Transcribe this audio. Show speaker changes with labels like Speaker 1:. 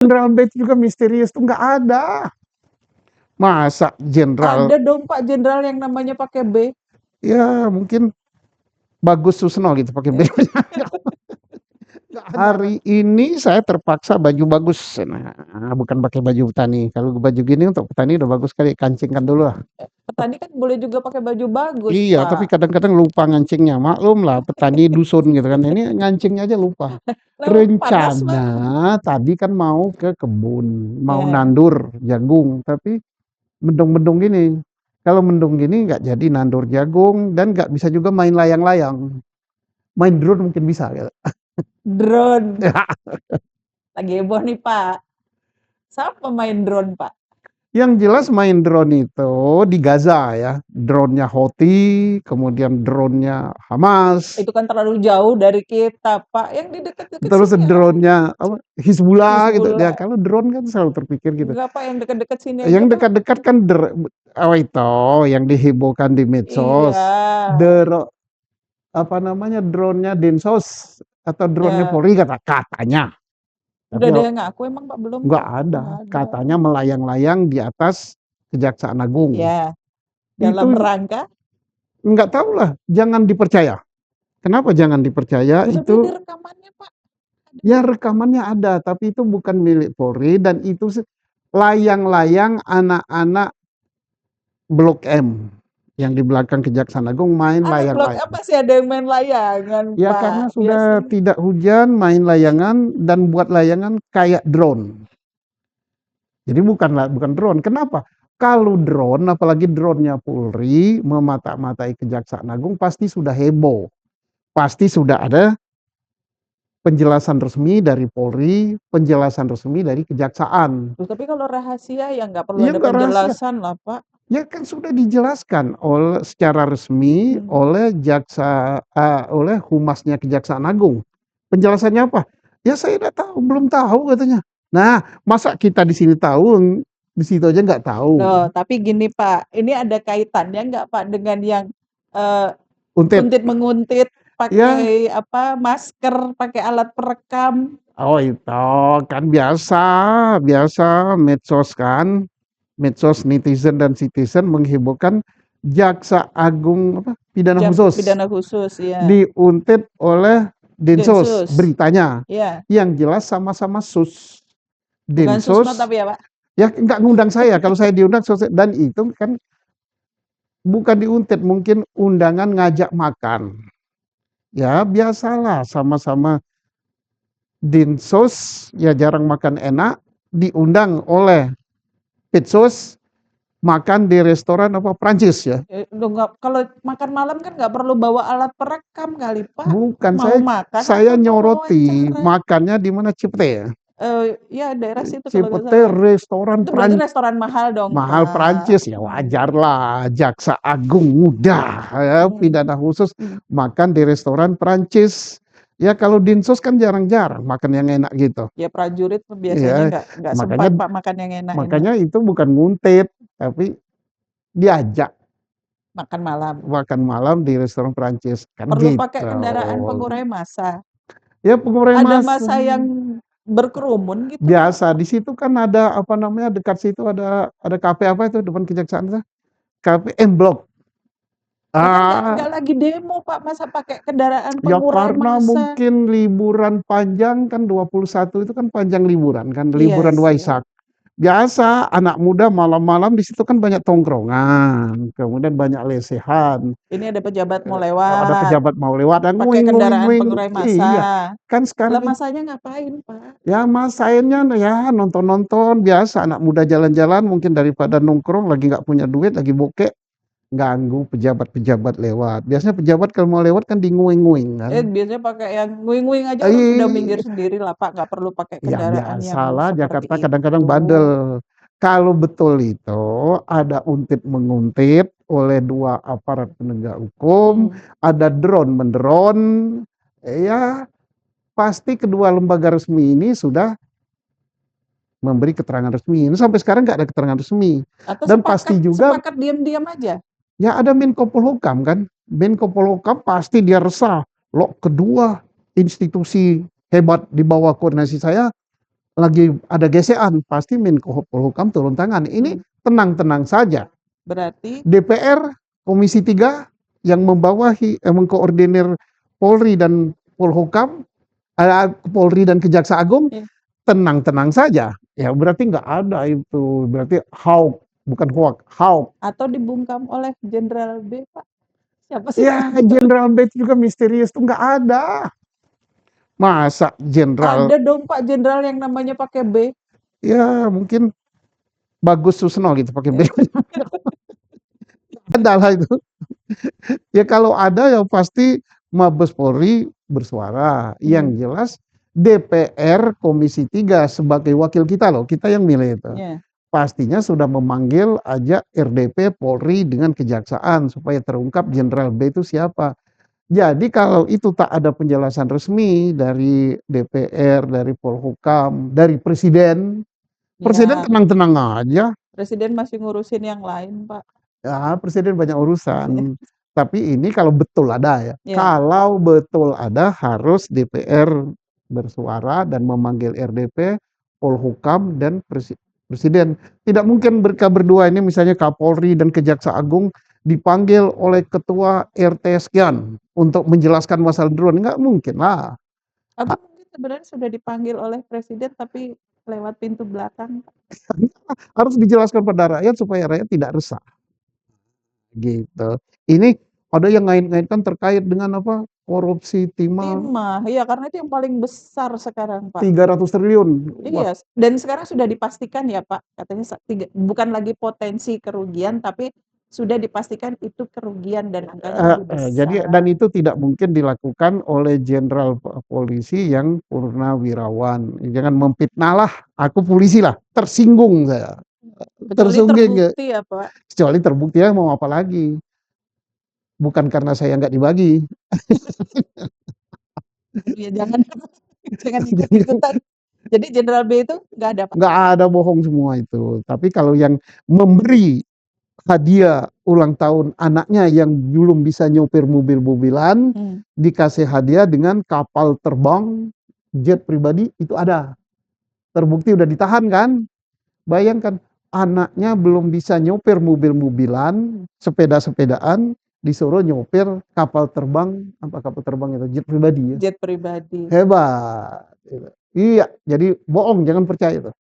Speaker 1: Jenderal B itu juga misterius tuh nggak ada. Masa jenderal?
Speaker 2: Ada dong Pak jenderal yang namanya pakai B.
Speaker 1: Ya mungkin Bagus Susno gitu pakai B. Hari ini saya terpaksa baju bagus. Nah, bukan pakai baju petani. Kalau baju gini untuk petani udah bagus sekali. Kancingkan dulu lah.
Speaker 2: Petani kan boleh juga pakai baju bagus,
Speaker 1: Iya, tapi
Speaker 2: Pak.
Speaker 1: kadang-kadang lupa ngancingnya. Maklum lah, petani dusun gitu kan. Ini ngancingnya aja lupa.
Speaker 2: Nah, panas,
Speaker 1: Rencana
Speaker 2: Pak.
Speaker 1: tadi kan mau ke kebun, mau
Speaker 2: Ya.
Speaker 1: nandur jagung, tapi mendung-mendung gini. Kalau mendung gini nggak jadi nandur jagung dan nggak bisa juga main layang-layang. Main drone mungkin bisa. Gitu.
Speaker 2: Drone. Lagi heboh nih, Pak. Siapa main drone, Pak?
Speaker 1: Yang jelas main drone itu di Gaza ya. Drone-nya Houthi, kemudian drone-nya Hamas,
Speaker 2: Itu kan terlalu jauh dari kita, Pak. Yang di dekat-dekat
Speaker 1: terus
Speaker 2: sini
Speaker 1: drone-nya
Speaker 2: aja.
Speaker 1: Hizbullah gitu. Ya
Speaker 2: Hizbullah.
Speaker 1: kalau drone kan selalu terpikir gitu.
Speaker 2: Enggak, Pak. Yang dekat-dekat sini aja,
Speaker 1: Yang
Speaker 2: Pak.
Speaker 1: dekat-dekat kan itu yang dihebohkan di
Speaker 2: Iya.
Speaker 1: medsos. Apa namanya drone-nya Densus atau drone-nya
Speaker 2: Ya.
Speaker 1: Polri katanya.
Speaker 2: Udah
Speaker 1: Tapi
Speaker 2: ada yang ngaku emang, Pak? Belum,
Speaker 1: nggak
Speaker 2: Pak?
Speaker 1: ada.
Speaker 2: Nggak ada.
Speaker 1: Katanya melayang-layang di atas Kejaksaan Agung.
Speaker 2: Ya. Dalam
Speaker 1: Itu
Speaker 2: rangka.
Speaker 1: nggak tahu lah, jangan dipercaya. Kenapa jangan dipercaya?
Speaker 2: Tapi ada
Speaker 1: Itu
Speaker 2: rekamannya, Pak.
Speaker 1: ya rekamannya ada, tapi itu bukan milik Polri dan itu layang-layang anak-anak Blok M yang di belakang Kejaksaan Agung main
Speaker 2: Anak blok
Speaker 1: layang-layang.
Speaker 2: apa sih ada yang main layangan,
Speaker 1: Ya karena
Speaker 2: Pak?
Speaker 1: sudah
Speaker 2: Biasanya.
Speaker 1: tidak hujan, main layangan dan buat layangan kayak drone. Jadi bukan drone. Kenapa? Kalau drone, apalagi drone-nya Polri memata-matai Kejaksaan Agung pasti sudah heboh. Pasti sudah ada penjelasan resmi dari Polri, penjelasan resmi dari Kejaksaan.
Speaker 2: Loh, tapi kalau rahasia ya nggak perlu
Speaker 1: Ya
Speaker 2: ada
Speaker 1: enggak rahasia.
Speaker 2: penjelasan lah, Pak.
Speaker 1: Ya kan sudah dijelaskan secara resmi oleh oleh humasnya Kejaksaan Agung. Penjelasannya apa? Ya saya tidak tahu, belum tahu katanya. Nah, masa kita di sini tahu, di situ aja nggak tahu.
Speaker 2: Loh, tapi gini Pak, ini ada kaitannya nggak Pak dengan yang
Speaker 1: Untit.
Speaker 2: untit-menguntit
Speaker 1: Ya,
Speaker 2: pakai apa masker, pakai alat perekam?
Speaker 1: oh itu kan biasa medsos kan, medsos netizen dan citizen menghebohkan Jaksa Agung pidana khusus
Speaker 2: Pidana khusus, ya.
Speaker 1: diuntit oleh Densus
Speaker 2: Densus.
Speaker 1: beritanya.
Speaker 2: Ya.
Speaker 1: Yang jelas sama-sama sus.
Speaker 2: Bukan
Speaker 1: Densus
Speaker 2: Susno tapi ya Pak.
Speaker 1: ya nggak ngundang saya. Kalau saya diundang dan itu kan bukan diuntit, mungkin undangan ngajak makan. Ya biasalah sama-sama Dinsos ya jarang makan enak, diundang oleh Pitsos makan di restoran Prancis ya.
Speaker 2: Kalau makan malam kan nggak perlu bawa alat perekam kali Pak.
Speaker 1: Bukan,
Speaker 2: Mau makan
Speaker 1: saya
Speaker 2: atau mau
Speaker 1: nyoroti
Speaker 2: wawancara?
Speaker 1: makannya di mana Cipete ya.
Speaker 2: Ya daerah situ kalau nggak
Speaker 1: Cipete
Speaker 2: salah.
Speaker 1: restoran
Speaker 2: Itu berarti restoran mahal dong
Speaker 1: mahal
Speaker 2: Pak.
Speaker 1: Prancis ya wajar lah, Jaksa Agung muda ya, pidana khusus makan di restoran Prancis. Ya kalau Dinsos kan jarang-jarang makan yang enak gitu.
Speaker 2: Ya prajurit biasanya nggak sempat Pak makan yang enak-enak.
Speaker 1: Makanya itu bukan nguntit, tapi diajak
Speaker 2: makan malam.
Speaker 1: Makan malam di restoran Prancis. Kan
Speaker 2: Perlu
Speaker 1: gitu.
Speaker 2: pakai kendaraan pengurai massa.
Speaker 1: Ya pengurai
Speaker 2: Ada
Speaker 1: massa.
Speaker 2: massa yang berkerumun gitu.
Speaker 1: Biasa di situ kan ada apa namanya dekat situ ada kafe apa itu depan Kejaksaan itu? Kafe M Block.
Speaker 2: Nggak lagi demo Pak, masa pakai kendaraan pengurai
Speaker 1: karena
Speaker 2: massa?
Speaker 1: mungkin liburan panjang kan 21 itu kan panjang liburan kan, liburan Waisak. Biasa anak muda malam-malam di situ kan banyak tongkrongan, kemudian banyak lesehan.
Speaker 2: Ini ada pejabat mau lewat.
Speaker 1: Ada pejabat mau lewat dan
Speaker 2: pakai kendaraan pengurai massa.
Speaker 1: Iya. Kan sekarang
Speaker 2: masanya ngapain Pak?
Speaker 1: Ya masainnya ya nonton-nonton biasa anak muda jalan-jalan mungkin daripada nongkrong lagi nggak punya duit lagi bokek ganggu pejabat-pejabat lewat. Biasanya pejabat kalau mau lewat kan di nguing-nguing kan.
Speaker 2: Biasanya pakai yang nguing-nguing aja udah minggir sendiri lah Pak, nggak perlu pakai kendaraan
Speaker 1: ya,
Speaker 2: yang
Speaker 1: biasalah Jakarta
Speaker 2: itu.
Speaker 1: kadang-kadang bandel. Kalau betul itu ada untit menguntit oleh dua aparat penegak hukum, ada drone mendrone, ya pasti kedua lembaga resmi ini sudah memberi keterangan resmi. Ini sampai sekarang nggak ada keterangan resmi.
Speaker 2: Atau
Speaker 1: dan pasti juga
Speaker 2: sepakat diam-diam aja.
Speaker 1: Ya ada Menko Polhukam kan. Menko Polhukam pasti dia resah. Loh kedua institusi hebat di bawah koordinasi saya lagi ada gesekan, pasti Menko Polhukam turun tangan. Ini tenang-tenang saja.
Speaker 2: Berarti
Speaker 1: DPR, Komisi 3 yang membawahi mengkoordinir Polri dan Polhukam, Polri dan Kejaksaan Agung,
Speaker 2: Iya.
Speaker 1: tenang-tenang saja. Ya berarti nggak ada itu, berarti HAUK, bukan HOAK, HAUK.
Speaker 2: atau dibungkam oleh Jenderal B, Pak? Siapa sih
Speaker 1: Ya
Speaker 2: Pak?
Speaker 1: Jenderal B itu juga misterius tuh, nggak ada. Masa jenderal,
Speaker 2: Ada dong Pak jenderal yang namanya pakai B.
Speaker 1: ya mungkin Bagus Susno gitu pakai B.
Speaker 2: Ya.
Speaker 1: Ada lah itu. Ya kalau ada ya pasti Mabes Polri bersuara. Yang jelas DPR Komisi 3 sebagai wakil kita loh, kita yang milih itu.
Speaker 2: Ya.
Speaker 1: Pastinya sudah memanggil ajak RDP Polri dengan Kejaksaan supaya terungkap Jenderal B itu siapa. Jadi kalau itu tak ada penjelasan resmi dari DPR, dari Polhukam, dari Presiden
Speaker 2: Ya,
Speaker 1: tenang-tenang aja.
Speaker 2: Presiden masih ngurusin yang lain, Pak.
Speaker 1: Ya, Presiden banyak urusan. Tapi ini kalau betul ada ya.
Speaker 2: Ya.
Speaker 1: Kalau betul ada harus DPR bersuara dan memanggil RDP, Polhukam dan Presiden. Tidak mungkin mereka berdua ini misalnya Kapolri dan Kejaksaan Agung dipanggil oleh ketua RT sekian untuk menjelaskan masalah drone. Nggak mungkin lah.
Speaker 2: Atau mungkin sebenarnya sudah dipanggil oleh Presiden tapi lewat pintu belakang, Pak.
Speaker 1: Harus dijelaskan pada rakyat supaya rakyat tidak resah. Gitu. Ini ada yang ngait-ngaitkan terkait dengan apa? Korupsi timah
Speaker 2: Timah, iya karena itu yang paling besar sekarang, Pak.
Speaker 1: 300 triliun. Wah,
Speaker 2: Iya, dan sekarang sudah dipastikan ya Pak, katanya bukan lagi potensi kerugian, tapi sudah dipastikan itu kerugian dan angkanya lebih
Speaker 1: jadi
Speaker 2: besar.
Speaker 1: dan itu tidak mungkin dilakukan oleh jenderal polisi yang purnawirawan. Jangan memfitnah lah, aku polisi lah, tersinggung saya.
Speaker 2: Kecuali terbukti ya Pak.
Speaker 1: Kecuali terbukti ya mau apa lagi. Bukan karena saya nggak dibagi.
Speaker 2: Ya jangan ikut-ikutan. Jadi Jenderal B itu nggak ada Pak?
Speaker 1: Nggak ada, bohong semua itu. Tapi kalau yang memberi hadiah ulang tahun anaknya yang belum bisa nyopir mobil-mobilan, dikasih hadiah dengan kapal terbang, jet pribadi, itu ada. Terbukti udah ditahan kan. Bayangkan, anaknya belum bisa nyopir mobil-mobilan, sepeda-sepedaan, disuruh nyopir kapal terbang, apa kapal terbang itu, jet pribadi ya.
Speaker 2: Jet pribadi.
Speaker 1: Hebat. Iya, jadi bohong, jangan percaya itu.